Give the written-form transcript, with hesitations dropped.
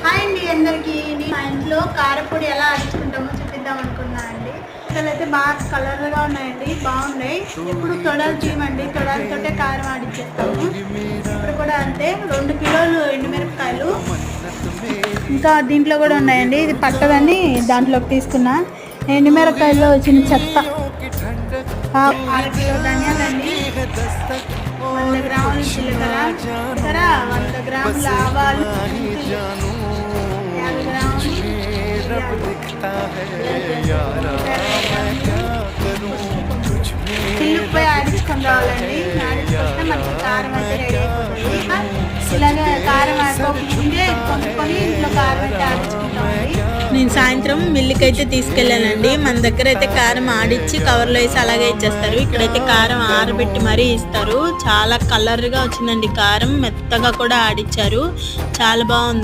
Hi అండి అందరికీ. మా ఇంట్లో కారపొడి ఎలా ఆడించుకుంటామో చూపిద్దాం అనుకున్నా అండి. అయితే బాగా కలర్గా ఉన్నాయండి, బాగున్నాయి. ఇప్పుడు తొడలు తీయమండి, తొడలతోటే కారం ఆడించేస్తాము. ఇప్పుడు కూడా అంతే, 2 కిలోలు ఎండుమిరపకాయలు. ఇంకా దీంట్లో కూడా ఉన్నాయండి, ఇది పట్టదని దాంట్లోకి తీసుకున్నా. ఎండుమిరపకాయల్లో వచ్చిన చెత్త. 1/2 కిలో ధనియాలండి, 100 గ్రాములు జీలకర్ర, 100 గ్రాముల ఆవాలు, 50 గ్రాములు చిల్లుపై ఆడించుకొని రావాలండి. ఆడించుకొస్తే మనకి కారం అయితే రెడీ అయిపోతుంది. ఇలాగే కారం ఆడుకోకుండా కొనుక్కొని ఇంట్లో కారం అయితే ఆడించుకుంటామండి. నేను సాయంత్రం మిల్లుకి అయితే తీసుకెళ్ళానండి. మన దగ్గర అయితే కారం ఆడిచ్చి కవర్లో వేసి అలాగే ఇచ్చేస్తారు. ఇక్కడైతే కారం ఆరబెట్టి మరీ ఇస్తారు. చాలా కలర్గా వచ్చిందండి కారం, మెత్తగా కూడా ఆడిచ్చారు, చాలా బాగుంది.